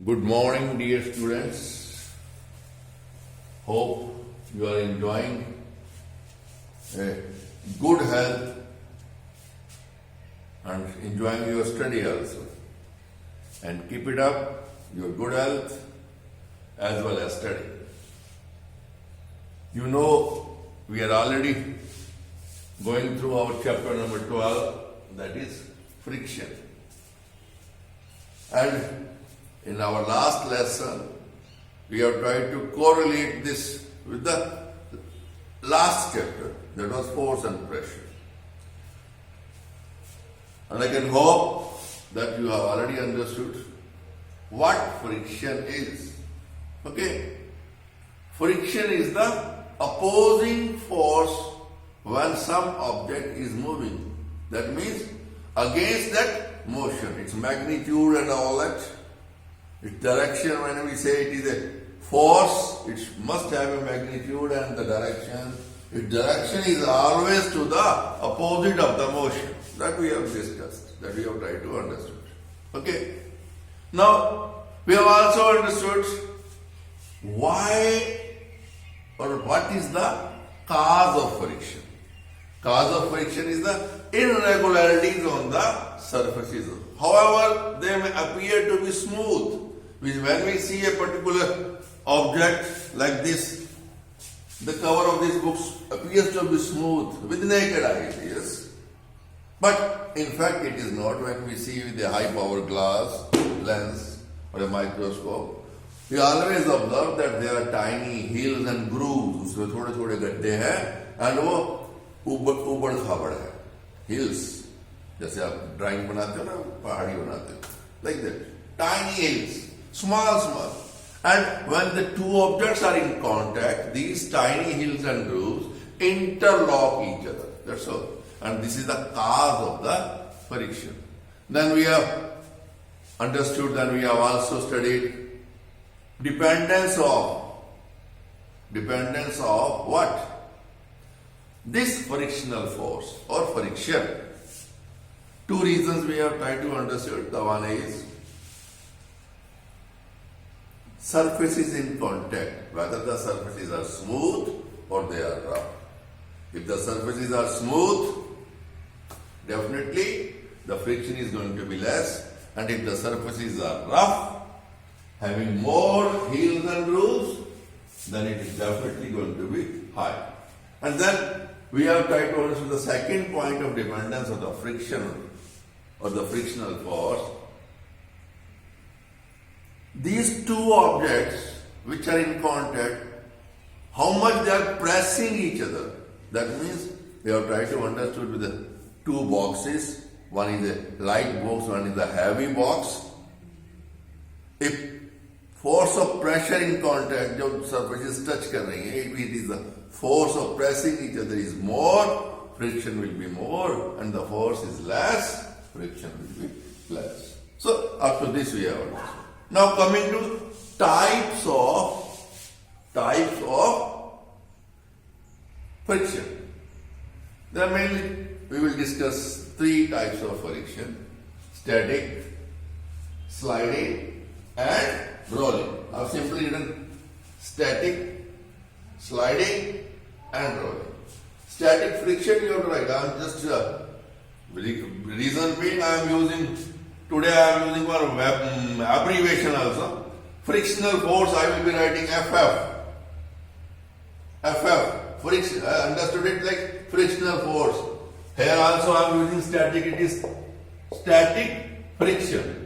Good morning, dear students. Hope you are enjoying a good health and enjoying your study also. And keep it up, your good health as well as study. You know, we are already going through our chapter number 12, that is friction. And in our last lesson, we have tried to correlate this with the last chapter, that was force and pressure. And I can hope that you have already understood what friction is. Okay? Friction is the opposing force when some object is moving. That means against that motion, its magnitude and all that. Its direction, when we say it is a force, it must have a magnitude and the direction. Its direction is always to the opposite of the motion. That we have discussed, that we have tried to understand. Okay? Now, we have also understood why or what is the cause of friction. Cause of friction is the irregularities on the surfaces. However, they may appear to be smooth. When we see a particular object like this, the cover of this book appears to be smooth with naked eyes, yes. But in fact it is not. When we see with a high power glass, lens or a microscope, we always observe that there are tiny hills and grooves. उसमें थोड़े थोड़े गड्ढे हैं and वो उबड़ खाबड़ है. Hills, जैसे आप ड्राइंग बनाते हो ना, पहाड़ी बनाते हो, like that. Tiny hills. Small. And when the two objects are in contact, these tiny hills and grooves interlock each other. That's all. And this is the cause of the friction. Then we have understood, then we have also studied dependence of what? This frictional force or friction. Two reasons we have tried to understand. The one is surfaces in contact, whether the surfaces are smooth or they are rough. If the surfaces are smooth, definitely the friction is going to be less, and if the surfaces are rough, having more hills and grooves, then it is definitely going to be high. And then we have tried to understand the second point of dependence of the friction or the frictional force. These two objects which are in contact, how much they are pressing each other. That means we have tried to understand with the two boxes. One is a light box, one is a heavy box. If force of pressure in contact, जो surfaces touch कर रही हैं, if it is the force of pressing each other is more, friction will be more, and the force is less, friction will be less. So up to this we have understood. Now coming to types of friction. There mainly we will discuss three types of friction: static, sliding and rolling. I've simply written static, sliding and rolling. Static friction, you have to write. I'm just reason being today I am using for abbreviation also. Frictional force I will be writing FF. Friction. I understood it like frictional force. Here also I am using static. It is static friction.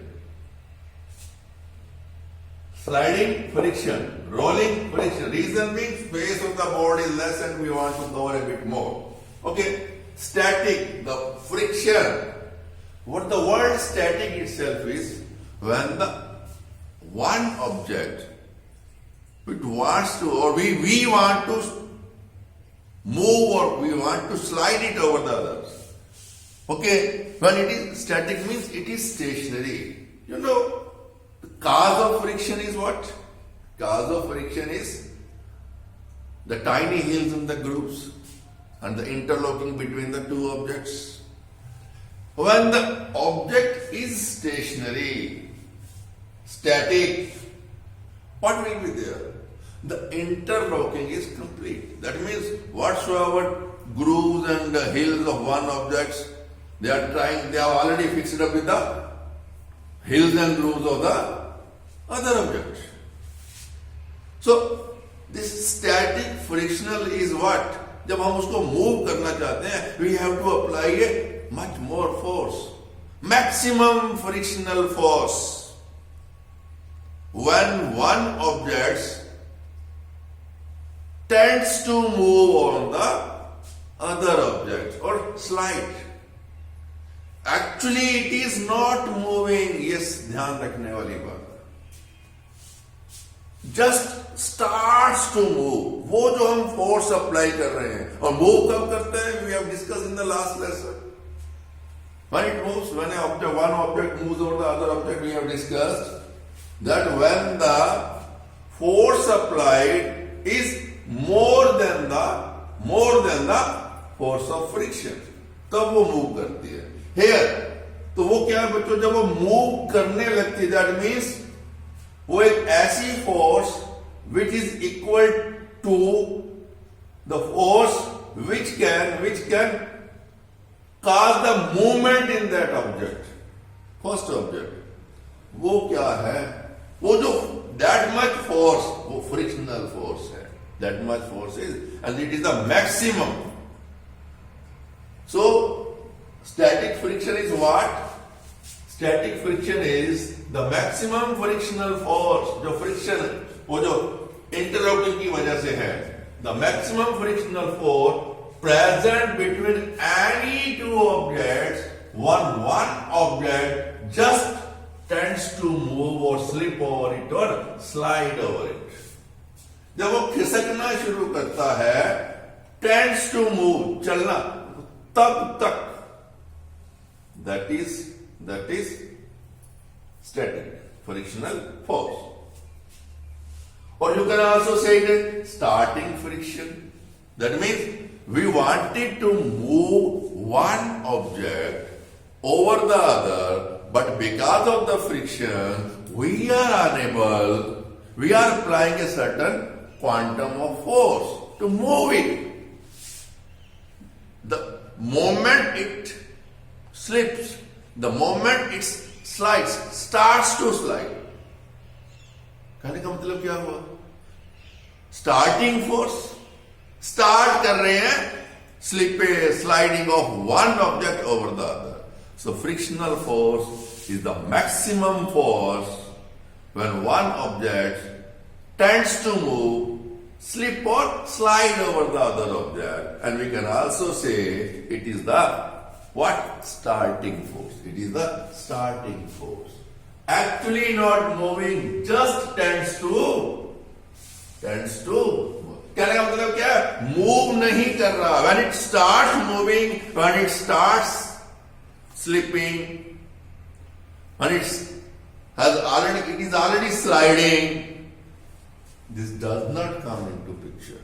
Sliding friction. Rolling friction. Reason being space of the board is less and we want to cover a bit more. Okay. Static. The friction. What the word static itself is, when the one object which wants to, or we want to move or we want to slide it over the others. Okay, when it is static means it is stationary. You know, the cause of friction is what? Cause of friction is the tiny hills and the grooves and the interlocking between the two objects. When the object is stationary, static, what will be there? The interlocking is complete. That means whatsoever grooves and hills of one object, they are already fixed up with the hills and grooves of the other object. So this static frictional is what? जब हम उसको move करना चाहते हैं, we have to apply a much more force, maximum frictional force. When one object tends to move on the other object or slide, actually it is not moving. Yes, ध्यान रखने वाली बात, just starts to move. वो जो हम force apply कर रहे हैं, और मूव कब करते हैं? We have discussed in the last lesson. When it moves, when one object moves over the other object, we have discussed that when the force applied is more than the force of friction, तब वो move करती है. Here, तो वो क्या है बच्चों, जब वो मूव करने लगती है, that means वो एक ऐसी force which is equal to the force which can cause the movement in that object, first object. वो क्या है? वो जो that much force, वो frictional force है. That much force is, and it is the maximum. So static friction is what? Static friction is the maximum frictional force. जो friction, वो जो interlocking की वजह से है, the maximum frictional force present between any two objects. One object just tends to move or slip over it or slide over it. जब वो खिसकना शुरू करता है, tends to move, चलना, तब तक, that is static frictional force. Or you can also say it as starting friction. That means we wanted to move one object over the other, but because of the friction, we are applying a certain quantum of force to move it. The moment it slips, the moment it slides, starts to slide. कहने का मतलब क्या हुआ? Starting force, start कर रहे हैं sliding of one object over the other. So frictional force is the maximum force when one object tends to move, slip or slide over the other object. And we can also say it is the what? Starting force. It is the starting force. Actually not moving, just tends to कहने का मतलब क्या है? Move नहीं कर रहा. When it starts moving, when it starts slipping, when it is already sliding, this does not come into picture.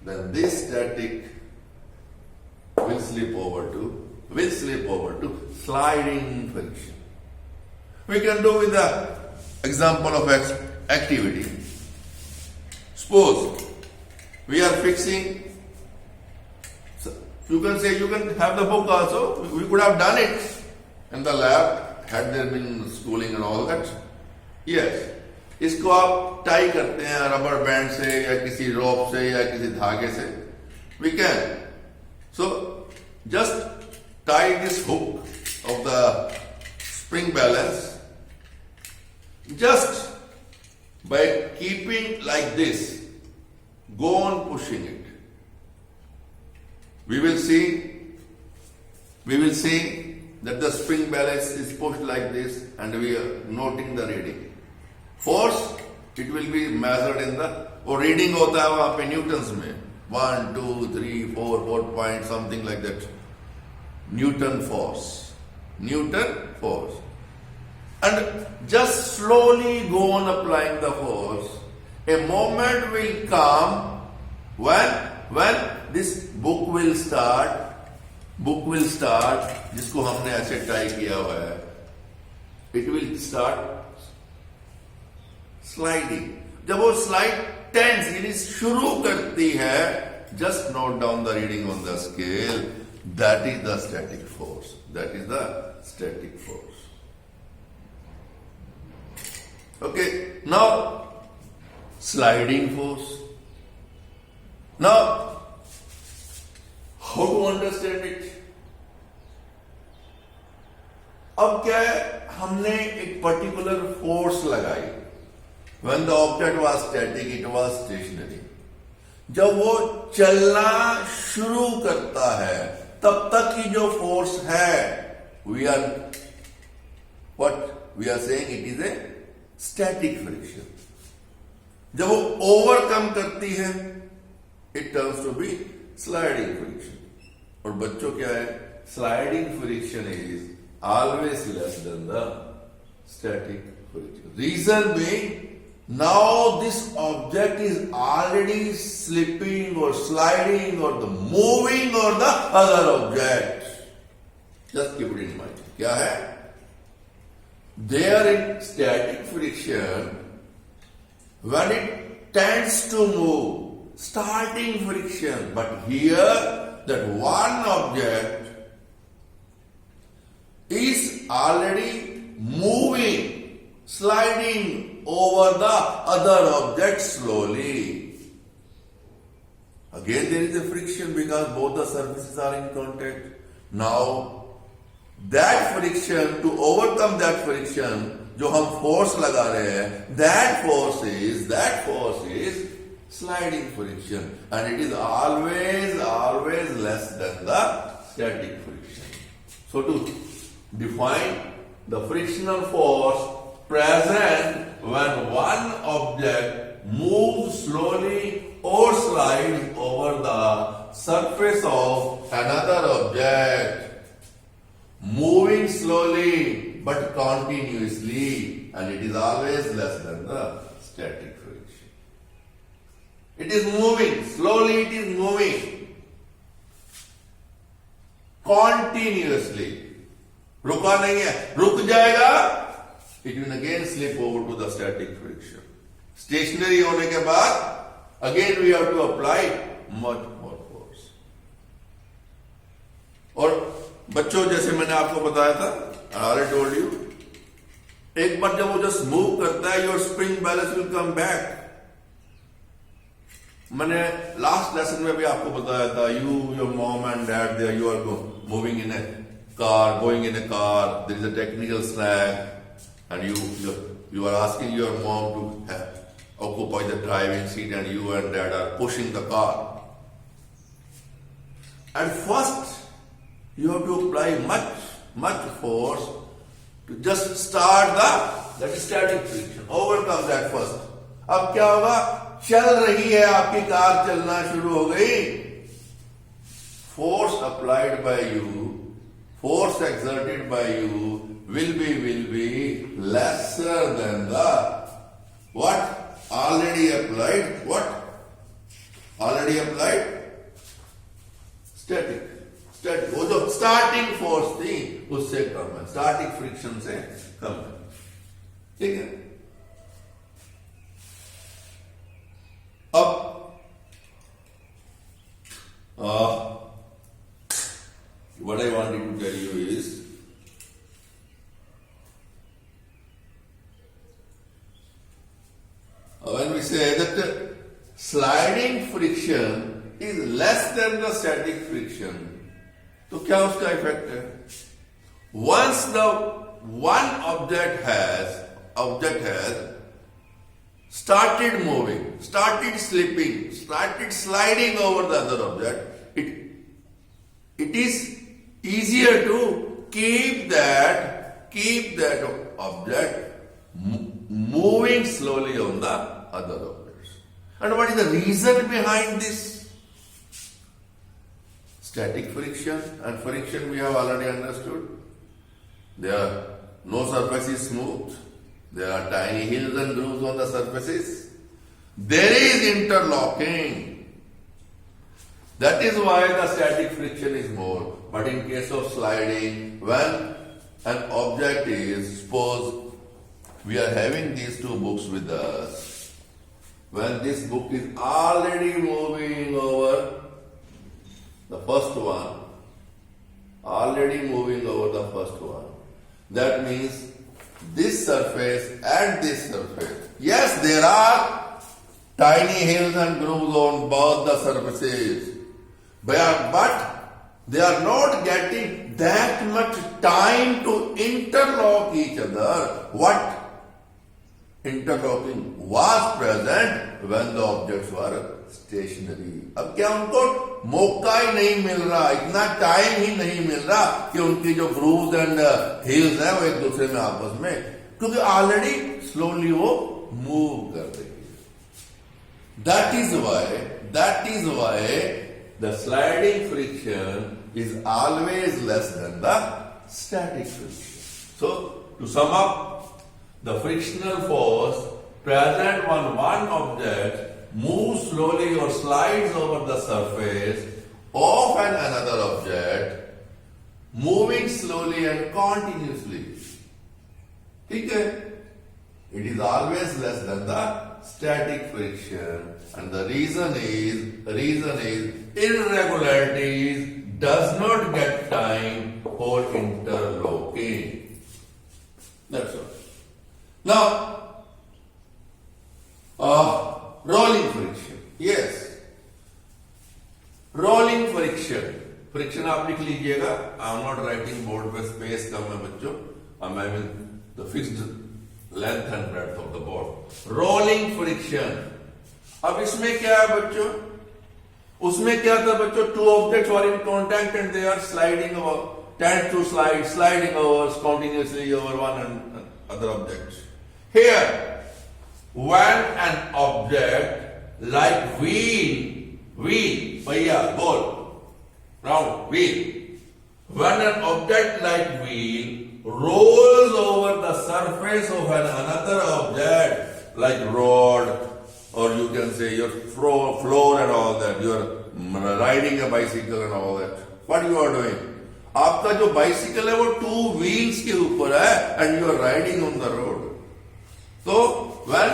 Then this static will slip over to sliding friction. We can do with the example of activity. Suppose we are fixing, you can have the book also. We could have done it in the lab had there been schooling and all that. Yes. इसको आप tie करते हैं rubber band से या किसी रोप से या किसी धागे से. We can. So just tie this hook of the spring balance. Just by keeping like this, go on pushing it. We will see that the spring balance is pushed like this and we are noting the reading. Force, it will be measured in the, और reading होता है वहां पे Newton's में 1, 2, 3, 4 point something like that. Newton force. And just slowly go on applying the force. A moment will come when this book will start, जिसको हमने ऐसे tie किया हुआ है. It will start sliding. जब वो स्लाइड टेंस यानी शुरू करती है, just note down the reading on the scale. That is the static force. That is the static force. Okay, now sliding force. Now, how to understand it? अब क्या है, हमने एक पर्टिकुलर फोर्स लगाई. When the object was static, it was stationary. जब वो चलना शुरू करता है, तब तक की जो फोर्स है, we are saying it is a static friction. जब वो ओवरकम करती है, it turns to be sliding friction. और बच्चों क्या है, sliding friction is always less than the static friction. Reason being, now this object is already slipping और sliding और द मूविंग और the other object. Just keep it in mind. क्या है, there in static friction, when it tends to move, starting friction, but here that one object is already moving, sliding over the other object slowly. Again there is a friction because both the surfaces are in contact. Now that friction, to overcome that friction, जो हम force लगा रहे हैं, that force is sliding friction, and it is always less than the static friction. So to define the frictional force present when one object moves slowly or slides over the surface of another object, moving slowly but continuously, and it is always less than the static friction. It is moving slowly, it is moving continuously. रुका नहीं है, रुक जाएगा, it will again slip over to the static friction. Stationary होने के बाद again we have to apply much more force. और बच्चों, जैसे मैंने आपको बताया था, I told you, एक बार जब वो जस्ट मूव करता है, your spring balance will come back. मैंने लास्ट लेसन में भी आपको बताया था, you, your mom and dad, there you are moving in a car, going in a car, there is a technical snag, and you are asking your mom to occupy the driving seat, and you and dad are pushing the car. And first, you have to apply much force to just start that static friction, overcome that first. अब क्या होगा, चल रही है आपकी car, चलना शुरू हो गई, force applied by you, force exerted by you will be lesser than the what already applied static. वो जो स्टार्टिंग फोर्स थी उससे कम है, स्टार्टिक फ्रिक्शन से कम है. ठीक है. अब what I wanted to tell you is, when we say that sliding friction is less than the static friction, तो क्या उसका इफेक्ट है? Once the one object has started moving, started slipping, started sliding over the other object, it is easier to keep that object moving slowly on the other objects. And what is the reason behind this? Static friction and friction we have already understood. There are no surface is smooth. There are tiny hills and grooves on the surfaces. There is interlocking. That is why the static friction is more. But in case of sliding, when an object is, suppose we are having these two books with us. When this book is already moving over the first one, that means this surface and this surface. Yes, there are tiny hills and grooves on both the surfaces, but they are not getting that much time to interlock each other. What interlocking was present when the objects were stationary. अब क्या उनको मौका ही नहीं मिल रहा, इतना time ही नहीं मिल रहा कि उनकी जो ग्रूव्स एंड हिल्स है वो एक दूसरे में आपस में, क्योंकि ऑलरेडी स्लोली वो मूव कर रही है. That is why the sliding friction is always less than the static friction. So to sum up, the frictional force present when one object moves slowly or slides over the surface of another object, moving slowly and continuously. ठीक है? It is always less than the static friction, and the reason is irregularities does not get time for interlocking. That's all. Now, rolling friction. Yes, rolling friction आप लिख लीजिएगा. I am not writing board पे, space कम है बच्चों. I mean the fixed length and breadth of the board. Rolling friction. अब इसमें क्या है बच्चों? उसमें क्या था बच्चों? Two objects are in contact and they are sliding over, tend to sliding over continuously over one and other objects. Here, when an object like wheel, भैया गोल, round wheel, when an object like wheel rolls over the surface of another object like rod, or you can say your floor and all that, you are riding a bicycle and all that, what you are doing? आपका जो bicycle है वो two wheels के ऊपर है and you are riding on the road. तो when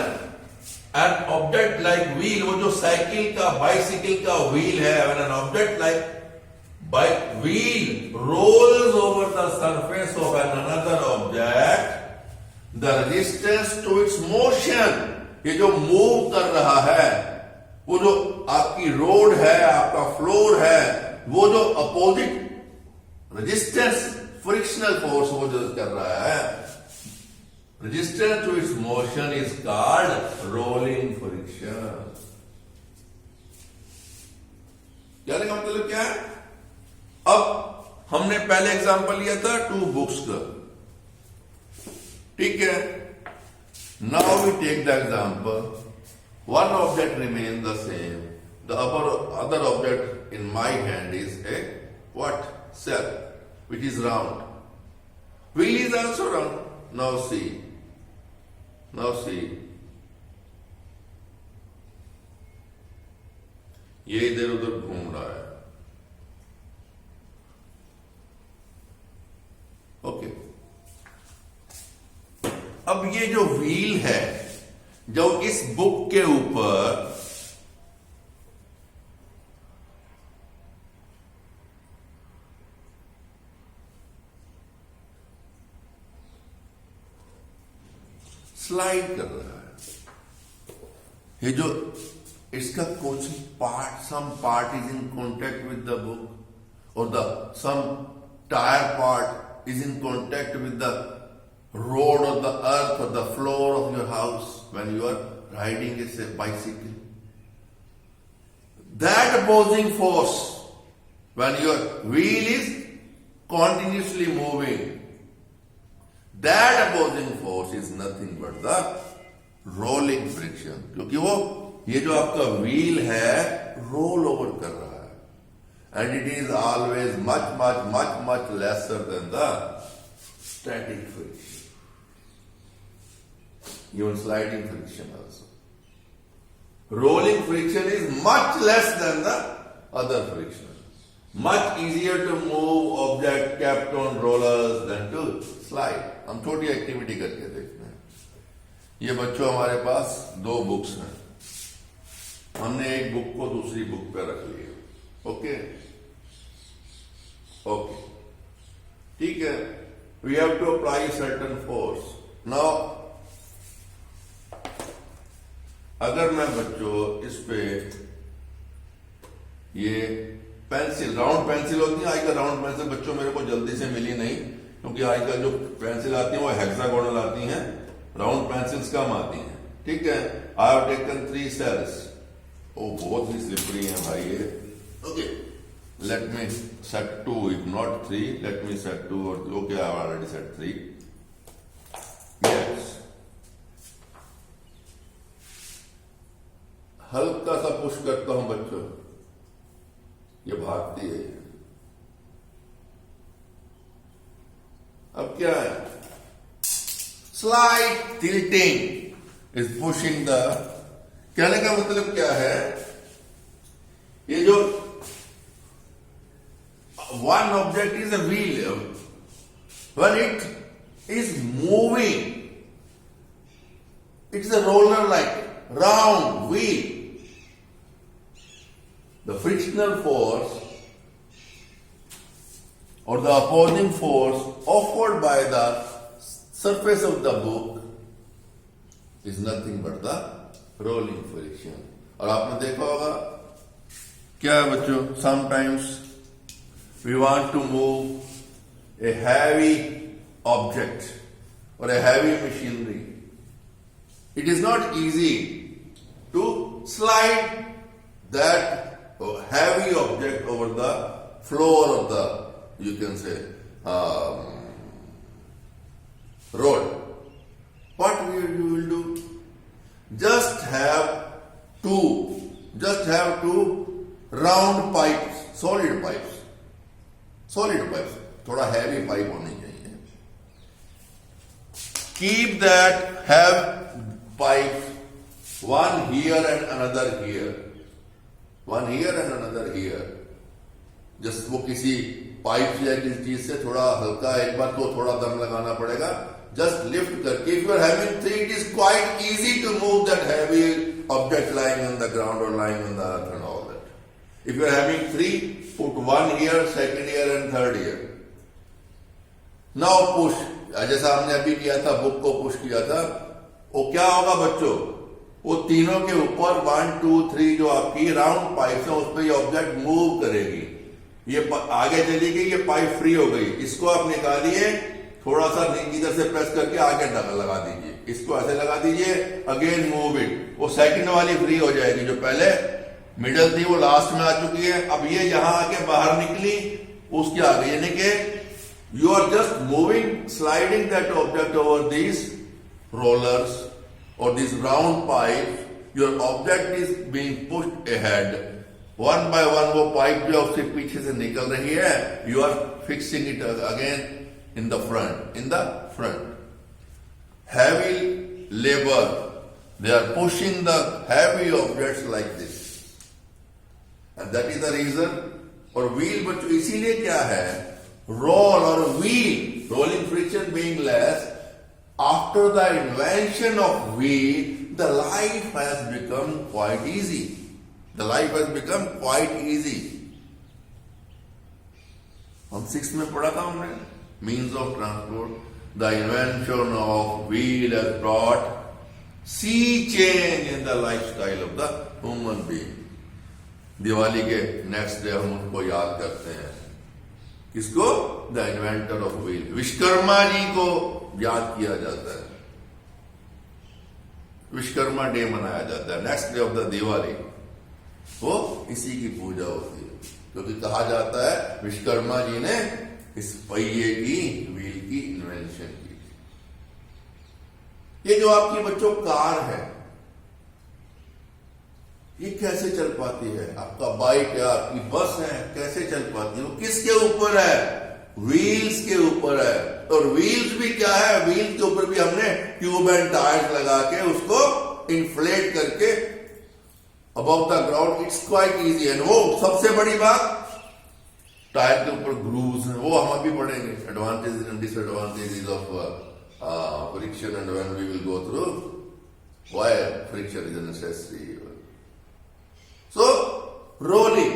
an object like wheel, वो जो साइकिल का, बाइसिकल का व्हील है, when an object like wheel rolls over the surface of another object, the resistance to its motion, ये जो move कर रहा है, वो जो आपकी रोड है, आपका फ्लोर है, वो जो अपोजिट रेजिस्टेंस, फ्रिक्शनल फोर्स वो जो कर रहा है, resistance to its motion is called rolling friction. कहने का मतलब क्या है? अब हमने पहले एग्जांपल लिया था टू बुक्स का, ठीक है. Now we take the example, one object remains the same, the other object in my hand is a what? Cell, which is round. Wheel is also round. Now see, ये इधर उधर घूम रहा है. Okay. अब ये जो व्हील है, जो इस बुक के ऊपर स्लाइड कर रहा है, ये जो इसका कुछ part, some part is in contact with the book, और the some tyre part is in contact with the road और द अर्थ और the floor of your house when you are riding a bicycle. That opposing force when your wheel is continuously moving, that opposing force is nothing but the rolling friction. क्योंकि वो ये जो आपका wheel है roll over कर रहा है, and it is always much lesser than the static friction, even sliding friction also. Rolling friction is much less than the other friction. Much easier to move object kept on rollers than to slide. हम छोटी activity करके देखते हैं. ये बच्चों हमारे पास दो books हैं, हमने एक बुक को दूसरी बुक पे रख लिया। ओके ओके, ठीक है। We have to apply certain force. Now अगर मैं बच्चों इस पे ये पेंसिल, राउंड पेंसिल होती है, आजकल राउंड पेंसिल बच्चों मेरे को जल्दी से मिली नहीं, क्योंकि आजकल जो पेंसिल आती है वो हेक्सागोनल आती हैं, राउंड पेंसिल्स कम आती हैं, ठीक है। I have taken 3 cells. ओ बहुत ही स्लिपरी है भाई ये। Okay, let me set 2, if not 3, let me set 2 और okay, I have already set 3। Yes, हल्का सा पुश करता हूं बच्चों, ये भागती है। अब क्या है, slide tilting is pushing the, कहने का मतलब क्या है, ये जो one object is a wheel, when it is moving, it is a roller like round wheel, the frictional force or the opposing force offered by the surface of the book is nothing but the rolling friction. और आपने देखा होगा क्या है बच्चों, sometimes we want to move a heavy object or a heavy machinery. It is not easy to slide that heavy object over the floor of the, you can say, road. What you will do? Just have two round pipes, solid pipes, थोड़ा heavy pipe होनी चाहिए. Keep that, have pipes, one here and another here. One here and another here. Just वो किसी pipe या किसी चीज से थोड़ा हल्का, एक बार तो थोड़ा दम लगाना पड़ेगा, जस्ट लिफ्ट करके। If you are having 3, it is quite easy to move that heavy object lying on the ground और lying on the earth and all that. If you are having 3, put 1 here, 2nd here and 3rd here. Now push, जैसा हमने अभी किया था, book को push किया था, वो क्या होगा बच्चों, वो तीनों के ऊपर 1, 2, 3 जो आपकी राउंड पाइप है उस पर ये ऑब्जेक्ट मूव करेगी, ये आगे चली गई, ये पाइप फ्री हो गई, इसको आप निकालिए, थोड़ा सा इधर से प्रेस करके आगे लगा दीजिए, इसको ऐसे लगा दीजिए, अगेन मूव इट, वो सेकंड वाली फ्री हो जाएगी, जो पहले मिडल थी वो लास्ट में आ चुकी है, अब ये यहां आके बाहर निकली, उसके आगे, यानी कि you are just moving, sliding that object over these rollers or this round pipe, your object is being pushed ahead. One by one वो पाइप जो उसके पीछे से निकल रही है, you are fixing it again in the front. Heavy labor, they are pushing the heavy objects like this. And that is the reason. और wheel बच्चों इसीलिए क्या है, roll और wheel, rolling friction being less, after the invention of wheel, the life has become quite easy. The life has become quite easy. हम 6th में पढ़ा था हमने, means of transport. The invention of wheel has brought sea change in the lifestyle of the human being. Diwali के next day हम उनको याद करते हैं, किसको, the inventor of wheel, Vishwakarma ji को याद किया जाता है, विश्वकर्मा डे मनाया जाता है, next day of the Diwali, वो इसी की पूजा होती है, क्योंकि कहा जाता है विश्वकर्मा जी ने इस पहिए की, व्हील की इन्वेंशन की। ये जो आपकी बच्चों कार है, ये कैसे चल पाती है, आपका बाइक है, आपकी बस है, कैसे चल पाती है, वो किसके ऊपर है, व्हील्स के ऊपर है। और व्हील्स भी क्या है, व्हील्स के ऊपर भी हमने ट्यूब एंड टायर्स लगा के उसको इन्फ्लेट करके above the ground, it's quite easy. And वो सबसे बड़ी बात, टायर के ऊपर ग्रूव्स हैं, वो हम अभी पढ़ेंगे, advantages and disadvantages of friction and when we will go through Why friction is a necessary evil? So rolling,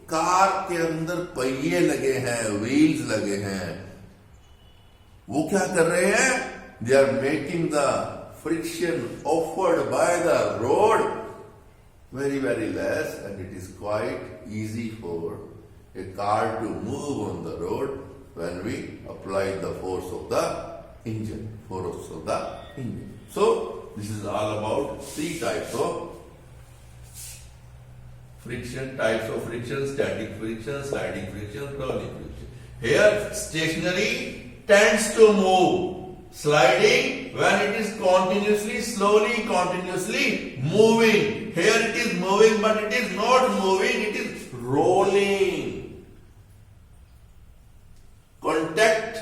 car के अंदर पहिए लगे हैं, व्हील्स लगे हैं, वो क्या कर रहे हैं? They are making the friction offered by the road very, very less, and it is quite easy for a car to move on the road when we apply the force of the engine. So this is all about three types of friction: static friction, sliding friction, rolling friction. Here stationary tends to move. Sliding when it is continuously moving. Here it is moving, but it is not moving, it is rolling. Contact,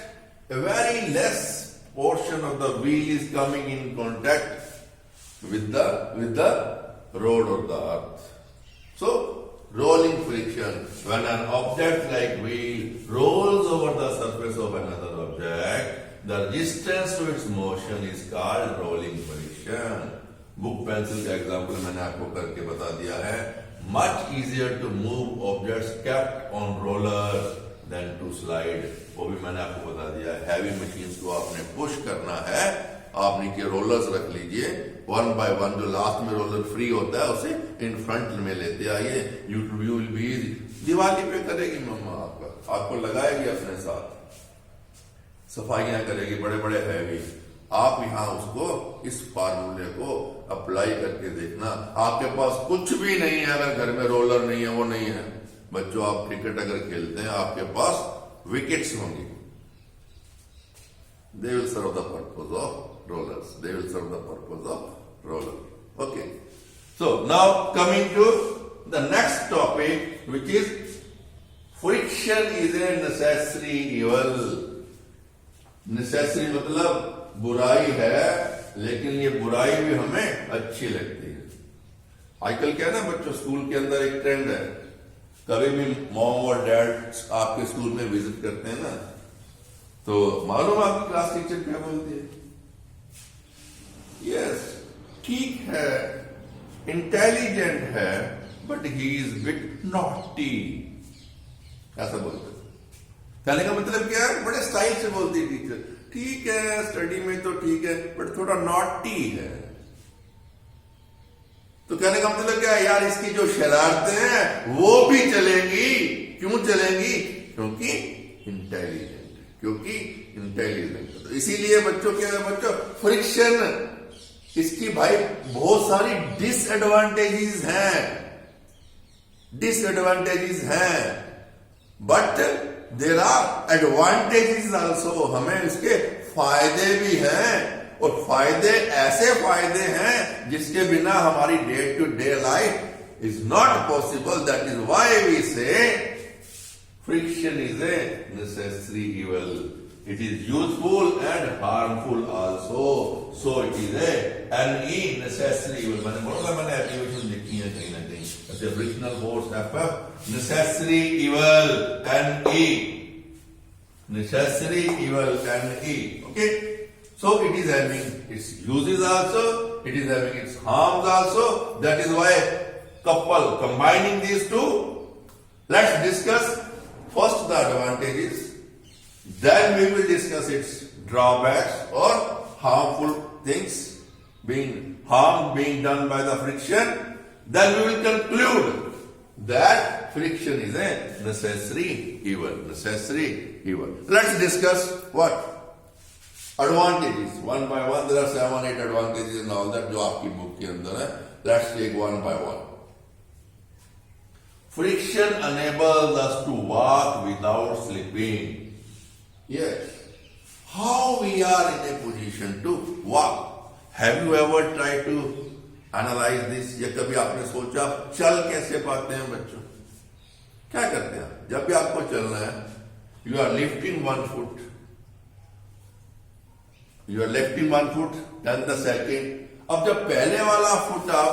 a very less portion of the wheel is coming in contact with the road or the earth. So rolling friction, when an object like wheel rolls over the surface of another object, the resistance to its motion is called rolling friction. Book pencil का example मैंने आपको करके बता दिया है. Much easier to move objects kept on rollers than to slide. वो भी मैंने आपको बता दिया है. हैवी मशीन्स को आपने पुश करना है, आप नीचे रोलर्स रख लीजिए, वन बाय वन जो लास्ट में रोलर फ्री होता है उसे इन फ्रंट में लेते आइए. You will be easy. Diwali पे करेगी मम्मा आपको लगाएगी अपने साथ, सफाइयां करेगी बड़े बड़े हैवी. आप यहां उसको इस फार्मूले को अप्लाई करके देखना. आपके पास कुछ भी नहीं है, अगर घर में रोलर नहीं है, वो नहीं है. बच्चों आप क्रिकेट अगर खेलते हैं, आपके पास विकेट्स होंगी. They will serve the purpose of rollers. Okay, so now coming to the next topic which is friction is a necessary evil. Necessary मतलब बुराई है, लेकिन ये बुराई भी हमें अच्छी लगती है. आजकल क्या है ना बच्चों, स्कूल के अंदर एक ट्रेंड है, कभी भी मॉम और डैड आपके स्कूल में विजिट करते हैं ना, तो मालूम आपकी क्लास टीचर क्या बोलती है? यस, ठीक है, इंटेलिजेंट है, but he is bit naughty. ऐसा बोलते. कहने का मतलब क्या है? बड़े स्टाइल से बोलती है टीचर, ठीक है स्टडी में तो ठीक है, बट थोड़ा नॉटी है. तो कहने का मतलब क्या है? यार इसकी जो शरारतें हैं वो भी चलेंगी. क्यों चलेंगी? क्योंकि इंटेलिजेंट. तो इसीलिए बच्चों क्या है, बच्चों फ्रिक्शन इसकी भाई बहुत सारी डिसएडवांटेजेस हैं, but there are advantages also. हमें इसके फायदे भी हैं, और फायदे ऐसे फायदे हैं जिसके बिना हमारी day to day life is not possible. That is why we say friction is a necessary evil. It is useful and harmful also. So it is an necessary evil. मैंने बोला, मैंने एप्लीकेशन लिखी है कहीं ना कहीं, frictional force FF, necessary evil NE. Okay, so it is having its uses also, it is having its harms also. That is why combining these two, let's discuss first the advantages, then we will discuss its drawbacks or harmful things being done by the friction. Then we will conclude that friction is a necessary evil. Let's discuss what advantages one by one. There are 7-8 advantages and all that जो आपकी book के अंदर है. Let's take one by one. Friction enables us to walk without slipping. Yes. How we are in a position to walk? Have you ever tried to analyse this? या कभी आपने सोचा चल कैसे पाते हैं बच्चों? क्या करते हैं जब भी आपको चलना है? You are lifting one foot, then the second. अब जब पहले वाला फुट आप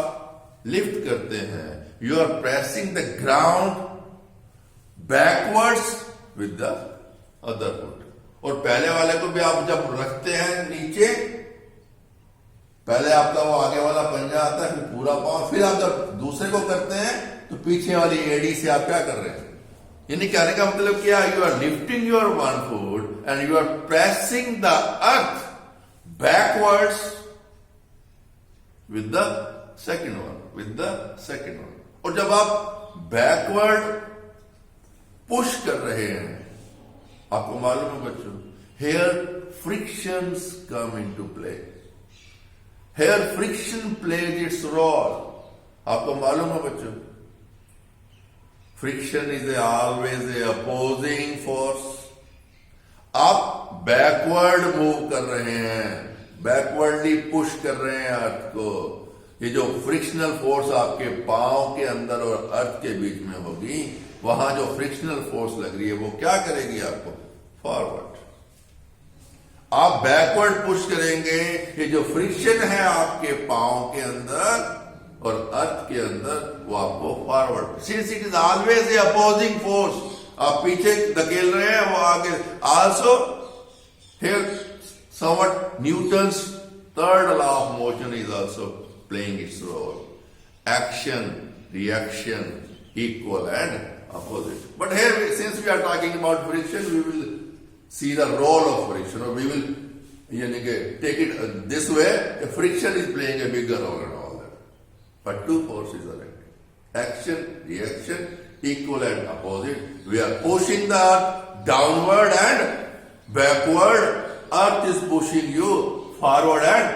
लिफ्ट करते हैं, you are pressing the ground backwards with the other foot. और पहले वाले को भी आप जब रखते हैं नीचे, पहले आपका वो आगे वाला पंजा आता है, फिर पूरा पांव, फिर आप जब दूसरे को करते हैं तो पीछे वाली एडी से आप क्या कर रहे हैं? यानी कहने का मतलब क्या? You are lifting your one foot and you are pressing the earth backwards with the second one, और जब आप बैकवर्ड पुश कर रहे हैं, आपको मालूम है बच्चों, here frictions come into play, here friction plays its role. आपको मालूम है बच्चों, friction is always a opposing force. आप बैकवर्ड मूव कर रहे हैं, बैकवर्डली पुश कर रहे हैं अर्थ को। ये जो फ्रिक्शनल फोर्स आपके पांव के अंदर और अर्थ के बीच में होगी, वहां जो फ्रिक्शनल फोर्स लग रही है वो क्या करेगी आपको? फॉरवर्ड। आप बैकवर्ड पुश करेंगे, ये जो फ्रिक्शन है आपके पांव के अंदर और अर्थ के अंदर, वो आपको forward. Since it is always a opposing force, आप पीछे धकेल रहे हैं, वो आगे। Also here somewhat Newton's third law of motion is also playing its role. Action, reaction, equal and opposite. But here, since we are talking about friction, we will see the role of friction, or we will take it this way. Friction is playing a bigger role in all that. But two forces are acting. Action, reaction, equal and opposite. We are pushing the earth downward and backward. Earth is pushing you forward and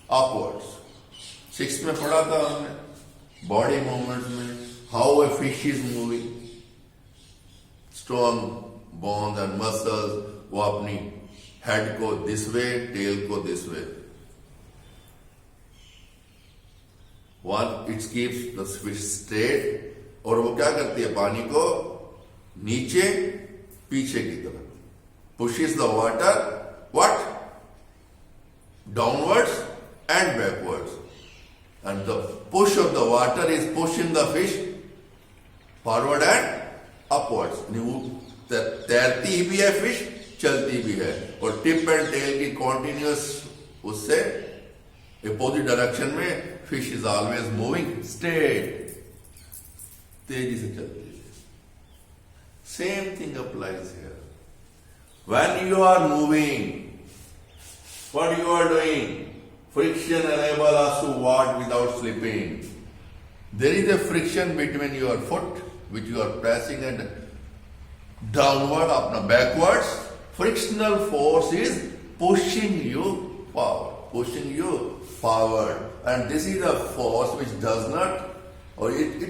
upwards. 6th में पढ़ा था हमने body movement में, how a fish is moving, strong bones and muscles, वो अपनी head को this way, tell को this way, one it keeps the fish straight, और वो क्या करती है? पानी को नीचे पीछे की तरफ, pushes the water what? Downwards and backwards, and the push of the water is pushing the fish forward and upwards. तैरती भी है फिश, चलती भी है, और टिप एंड टेल की कॉन्टिन्यूअस उससे अपोजिट डायरेक्शन में fish is always moving straight, तेजी से चलती है। Same thing applies here. When you are moving, what you are doing? Friction enables us to walk without slipping. There is a friction between your foot, which you are pressing, and downward, upna backwards. Frictional force is pushing you forward, and this is a force which does not, or it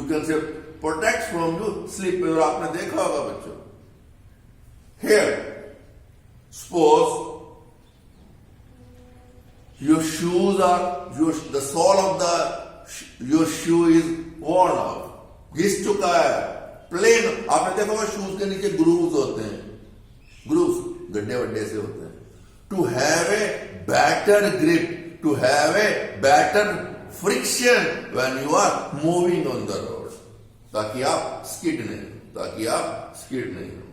you can say protects from you slip. और आपने देखा होगा बच्चों, here, suppose your shoes are, the sole of your shoe is worn out, घिस चुका है, plane. आपने देखा होगा शूज के नीचे ग्रूव्स होते हैं, ग्रूव्स गड्ढे वड्ढे से होते हैं। To have a better grip, to have a better friction when you are moving on the road, ताकि आप स्किड नहीं हो।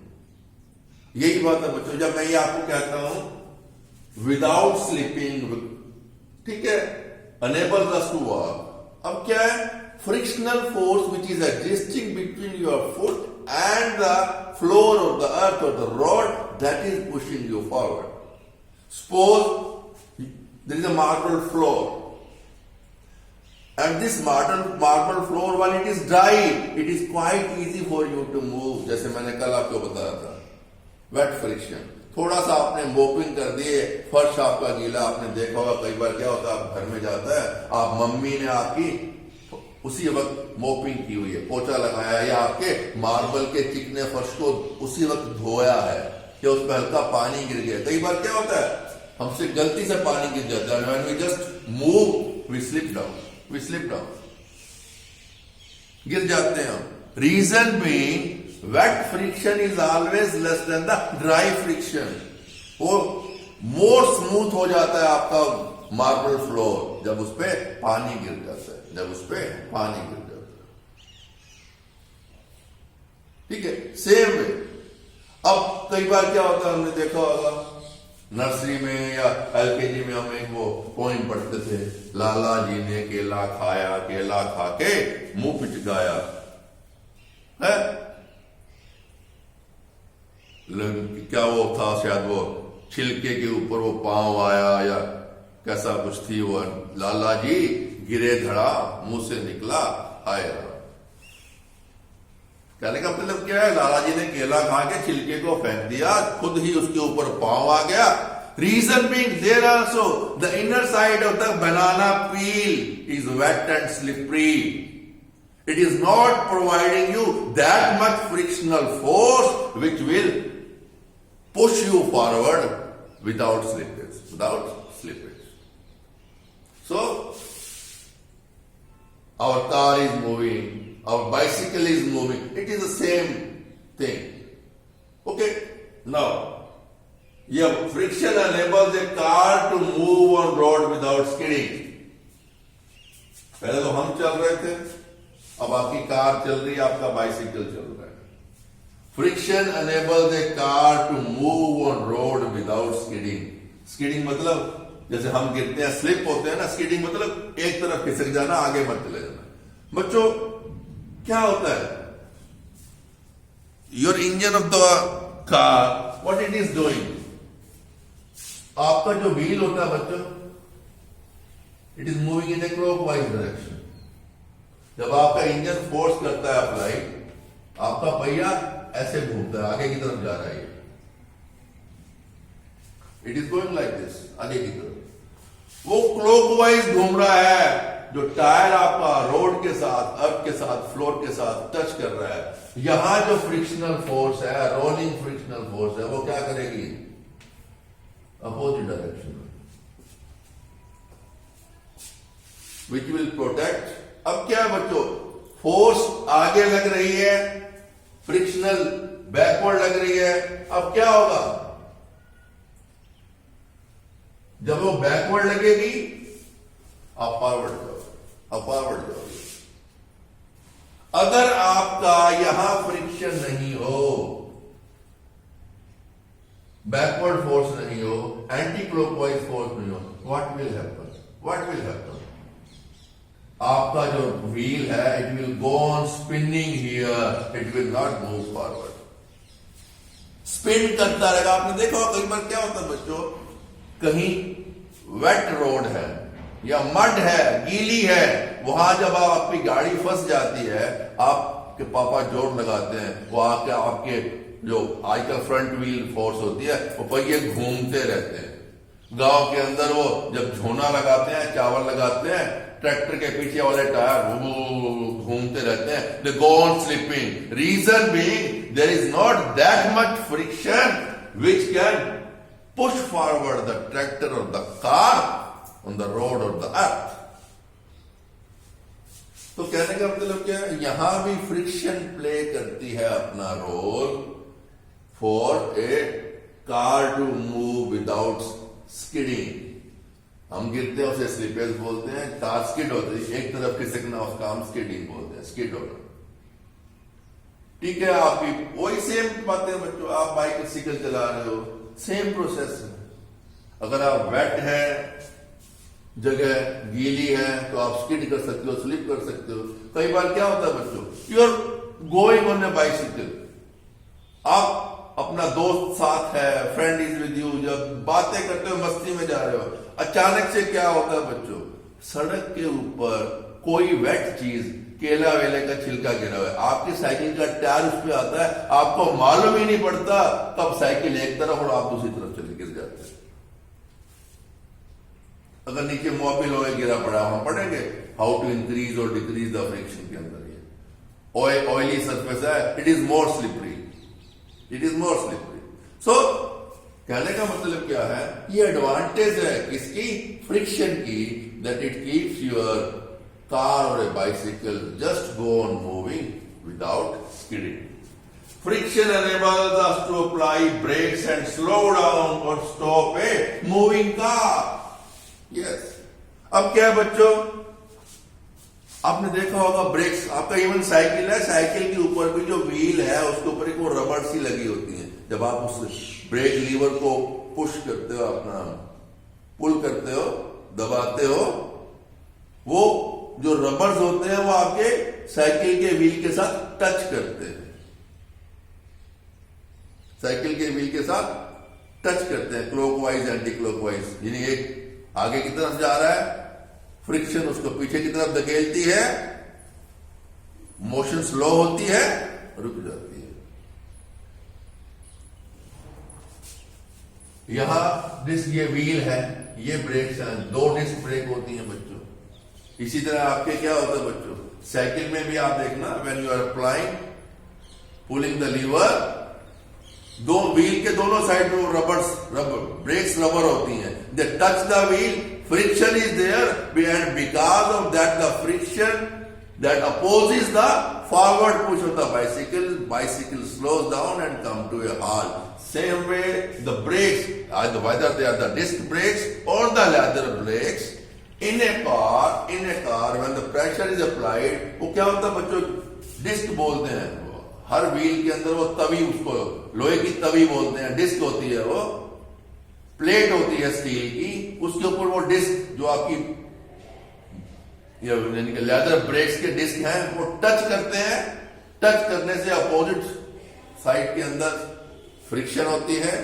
यही बात है बच्चों, जब मैं ये आपको कहता हूं विदाउट स्लिपिंग, ठीक है, अनेबल्स अस टू वॉक। अब क्या है? Frictional force which is existing between your foot and the floor of the earth और the road, that is pushing you forward. Suppose there is a marble floor, and this marble floor when it is dry, it is quite easy for you to move. जैसे मैंने कल आपको बताया था, wait friction, थोड़ा सा आपने mopping कर दिए, फर्श आपका गीला। आपने देखा होगा कई बार क्या होता है, आप घर में जाता है, आप मम्मी ने आपकी उसी वक्त मोपिंग की हुई है, पोछा लगाया है, या आपके मार्बल के चिकने फर्श को उसी वक्त धोया है, या उस पर हल्का पानी गिर गया। कई बार क्या होता है, हमसे गलती से पानी गिर जाता है, when we just move we slip down, गिर जाते हैं हम। Reason being wet friction is always less than the dry friction. वो मोर स्मूथ हो जाता है आपका मार्बल फ्लोर जब उस पे पानी गिर जाता है, ठीक है। सेम वे, अब कई बार क्या होता है, हमने देखा होगा नर्सरी में या एलकेजी में हम एक वो पोइम पढ़ते थे, लाला जी ने केला खाया, केला खा के मुंह पिचकाया है। क्या वो था, शायद वो छिलके के ऊपर वो पांव आया या कैसा कुछ थी वो, लाला जी गिरे धड़ा, मुंह से निकला आया। कहने का मतलब क्या है, लाला जी ने केला खा के छिलके को फेंक दिया, खुद ही उसके ऊपर पांव आ गया। Reason being there also the inner side of the banana peel is wet and slippery. It is not providing you that much frictional force which will push you forward without slippage. So, our car is moving, our bicycle is moving. It is the same thing. Okay? Now, friction enables a car to move on road without skidding. पहले तो हम चल रहे थे, अब आपकी car चल रही है, आपका बाइसिकल चल रहा है. Friction enables a car to move on road without skidding. Skidding मतलब जैसे हम गिरते हैं, स्लिप होते हैं ना. स्किडिंग मतलब एक तरफ खिसक जाना, आगे मत चले जाना. बच्चों क्या होता है, your engine of the car, what it is doing, आपका जो व्हील होता है बच्चों, it is moving in A clockwise direction. जब आपका इंजन फोर्स करता है अप्लाई, आपका पहिया ऐसे घूमता है, आगे की तरफ जा रहा है. It is going like this, आगे की तरफ. वो क्लॉकवाइज घूम रहा है. जो टायर आपका रोड के साथ, अर्थ के साथ, फ्लोर के साथ टच कर रहा है, यहां जो फ्रिक्शनल फोर्स है, रोलिंग फ्रिक्शनल फोर्स है, वो क्या करेगी, अपोजिट डायरेक्शन में, विच विल प्रोटेक्ट. अब क्या है बच्चों, फोर्स आगे लग रही है, फ्रिक्शनल बैकवर्ड लग रही है. अब क्या होगा, जब वो बैकवर्ड लगेगी, आप फॉरवर्ड जाओगे. अगर आपका यहां फ्रिक्शन नहीं हो, बैकवर्ड फोर्स नहीं हो, एंटी क्लॉकवाइज फोर्स नहीं हो, व्हाट विल हैपन, आपका जो व्हील है, it will go on spinning here, it will not move forward. Spin करता रहेगा. आपने देखा कई बार क्या होता है बच्चों, कहीं वेट रोड है या मड है, गीली है, वहां जब आपकी गाड़ी फंस जाती है, आपके पापा जोर लगाते हैं, वो आके आपके जो आजकल फ्रंट व्हील फोर्स होती है, वो पहिए घूमते रहते हैं. गांव के अंदर वो जब झोना लगाते हैं, चावल लगाते हैं, ट्रैक्टर के पीछे वाले टायर घूमते रहते हैं. They go on slipping. Reason being there is not that much friction which can push forward the tractor or the car on the road or the earth. तो कहने का मतलब क्या है, यहां भी फ्रिक्शन प्ले करती है अपना role for a car to move without skidding. हम गिरते हैं उसे स्लिपेज बोलते हैं, कार स्किड होती है, एक तरफ खिसकना उसका हम स्किडिंग बोलते हैं, स्किड होना. ठीक है, आपकी वही सेम बातें बच्चों, आप बाइसिकल चला रहे हो, सेम प्रोसेस है. अगर आप वेट है, जगह गीली है, तो आप स्किड कर सकते हो, स्लिप कर सकते हो. कई बार क्या होता है बच्चों, you are going on a bicycle, आप अपना दोस्त साथ है, फ्रेंड इज विद यू, जब बातें करते हो, मस्ती में जा रहे हो, अचानक से क्या होता है बच्चों, सड़क के ऊपर कोई वेट चीज, केला वेले का छिलका गिरा हुआ है, आपकी साइकिल का टायर उस पर आता है, आपको मालूम ही नहीं पड़ता, तब साइकिल एक तरफ और आप दूसरी तरफ चले गिर जाते हैं. अगर नीचे मोबिल हो गिरा पड़ा, हम पढ़ेंगे हाउ टू इंक्रीज और डिक्रीज द फ्रिक्शन के अंदर. ये ऑयली सरफेस है, इट इज मोर स्लिपरी. सो कहने का मतलब क्या है, ये एडवांटेज है किसकी, फ्रिक्शन की, that it keeps your car or a bicycle just go on moving without skidding. Friction enables us to apply brakes and slow down or stop a moving car. Yes. अब क्या है बच्चों, आपने देखा होगा ब्रेक्स, आपका even cycle है, cycle के ऊपर भी जो व्हील है उसके ऊपर एक वो रबड़ सी लगी होती है. जब आप उस ब्रेक लीवर को पुश करते हो, अपना पुल करते हो, दबाते हो, वो जो रबर्स होते हैं वो आपके साइकिल के व्हील के साथ टच करते हैं, साइकिल के व्हील के साथ टच करते हैं, क्लॉकवाइज एंटी क्लॉकवाइज। यानी एक आगे की तरफ जा रहा है, फ्रिक्शन उसको पीछे की तरफ धकेलती है, मोशन स्लो होती है, रुक जाती है। यहां डिस्क, ये व्हील है, ये ब्रेक्स हैं, 2 डिस्क ब्रेक होती हैं बच्चों। इसी तरह आपके क्या होता है बच्चों, साइकिल में भी आप देखना, when you are applying pulling the lever, दो व्हील के दोनों साइड में रबर ब्रेक्स रबर होती हैं, they touch the wheel, friction is there, and because of that the friction that opposes the forward push of the bicycle slows down and come to a halt. Same way the brakes, whether they are the disc brakes or the leather brakes, in a car when the pressure is applied, वो क्या होता है बच्चों, disc बोलते हैं, हर wheel के अंदर वो तवी, उसको लोहे की तवी बोलते हैं, डिस्क होती है, वो प्लेट होती है स्टील की, उसके ऊपर वो डिस्क जो आपकी यानी कि लेदर ब्रेक्स के डिस्क हैं वो टच करते हैं, टच करने से अपोजिट साइड के अंदर फ्रिक्शन होती है,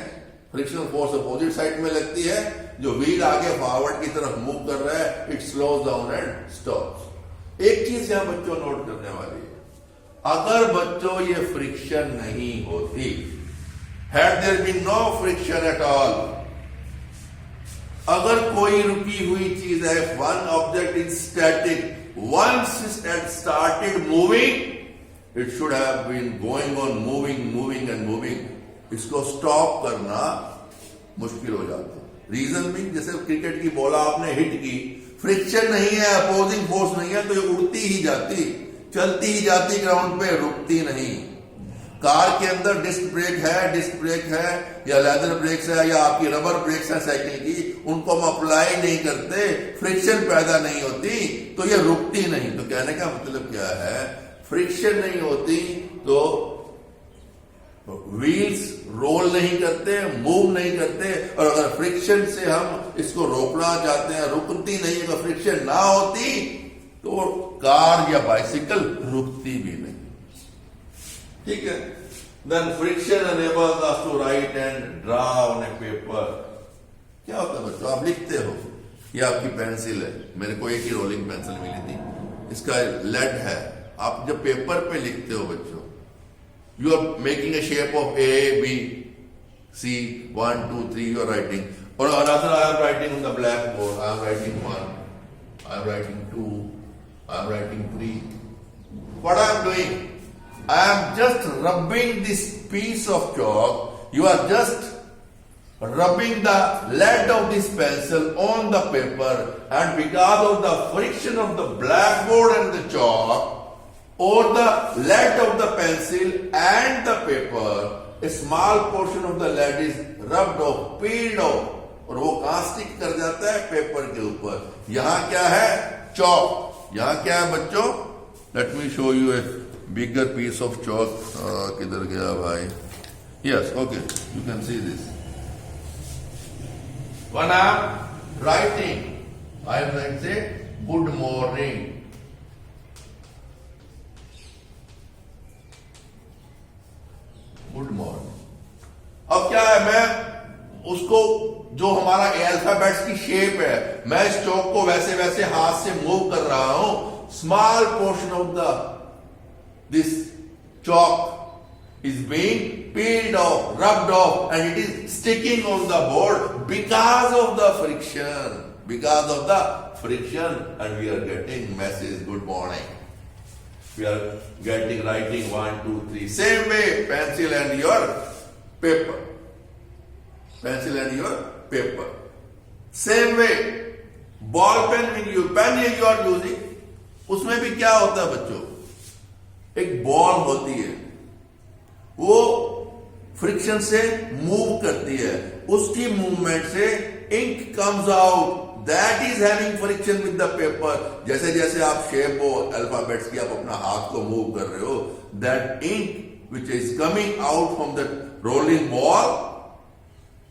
फ्रिक्शन फोर्स अपोजिट साइड में लगती है, जो व्हील आगे फॉरवर्ड की तरफ मूव कर रहा है, it slows down and stops. एक चीज यहां बच्चों नोट करने वाली है, अगर बच्चों ये फ्रिक्शन नहीं होती, had there been no friction at all, अगर कोई रुकी हुई चीज है, one object is static, once it started moving it should have been going on moving and moving, इसको स्टॉप करना मुश्किल हो जाता है। रीजन भी, जैसे क्रिकेट की बॉल आपने हिट की, फ्रिक्शन नहीं है, अपोजिंग फोर्स नहीं है, तो ये उड़ती ही जाती, चलती ही जाती ग्राउंड पे, रुकती नहीं। कार के अंदर डिस्क ब्रेक है या लेदर ब्रेक्स है या आपकी रबर ब्रेक्स है साइकिल की, उनको हम अप्लाई नहीं करते, फ्रिक्शन पैदा नहीं होती, तो ये रुकती नहीं। तो कहने का मतलब क्या है, फ्रिक्शन नहीं होती तो व्हील्स रोल नहीं करते, मूव नहीं करते, और अगर फ्रिक्शन से हम इसको रोकना चाहते हैं, रुकती नहीं, अगर फ्रिक्शन ना होती तो कार या बाइसिकल रुकती भी नहीं। ठीक है, then friction enables us to write and draw on a paper। क्या होता है बच्चों, आप लिखते हो, ये आपकी पेंसिल है, मेरे को एक ही रोलिंग पेंसिल मिली थी, इसका लेड है, आप जब पेपर पे लिखते हो बच्चों, you are making a shape of A B C 1 2 3 you are writing, और another I am writing on the blackboard, I am writing 1, I am writing 2, I am writing 3, what I am doing, I am just rubbing this piece of chalk, you are just rubbing the lead of this pencil on the paper, and because of the friction of the blackboard and the chalk or the lead of the pencil and the paper, a small portion of the lead is rubbed off, peeled off, और वो कहां stick कर जाता है, paper के ऊपर। यहां क्या है, चॉक, यहां क्या है बच्चों, let me show U A bigger piece of chalk, किधर गया भाई, yes, okay, you can see this, when I am writing, I am going to say good morning, good morning। अब क्या है, मैं उसको जो हमारा अल्फाबेट्स की शेप है, मैं इस चौक को वैसे वैसे हाथ से मूव कर रहा हूं, small portion of the this chalk is being peeled off, rubbed off, and it is sticking on the board because of the friction, and we are getting message good morning, we are getting writing 1 2 3, same way pencil and your paper, same way ball pen, when you pen you are using, उसमें भी क्या होता है बच्चों, एक ball होती है, वो फ्रिक्शन से मूव करती है, उसकी मूवमेंट से ink comes out, that is having friction with the paper. जैसे जैसे आप शेप हो अल्फाबेट्स की, आप अपना हाथ को मूव कर रहे हो, that ink which is coming out from the rolling ball,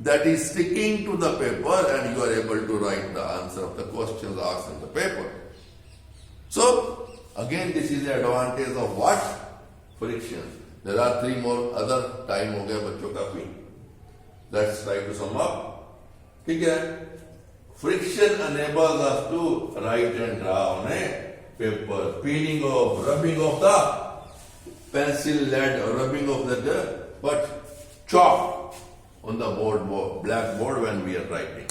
that is sticking to the paper and you are able to write the answer of the questions asked in the paper. So, again this is the advantage of what? Friction. There are 3 more other time हो गया बच्चों का भी. Let's try to sum up. ठीक है? Friction enables us to write and draw on a paper. Peeling off, rubbing off the pencil lead, or rubbing off the chalk on the blackboard when we are writing.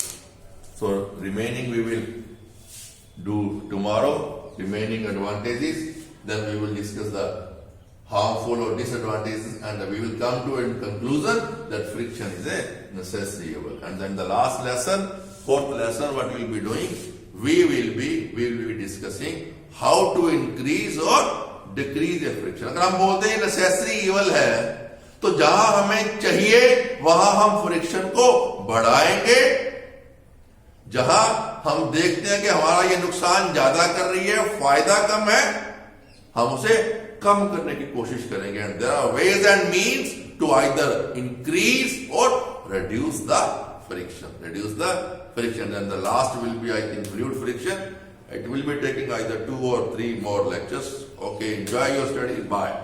So remaining we will do tomorrow. Remaining advantages. Then we will discuss the harmful or disadvantages, and we will come to a conclusion that friction is a necessary evil. And then the last lesson, 4th lesson, what we will be doing? We will be discussing how to increase or decrease a friction. अगर हम बोलते हैं necessary evil है, तो जहां हमें चाहिए वहां हम फ्रिक्शन को बढ़ाएंगे. जहां हम देखते हैं कि हमारा ये नुकसान ज्यादा कर रही है, फायदा कम है, हम उसे कम करने की कोशिश करेंगे. And there are ways and means to either increase or reduce the friction. And the last will be, I think, fluid friction. It will be taking either 2 or 3 more lectures. Okay, enjoy your studies. Bye.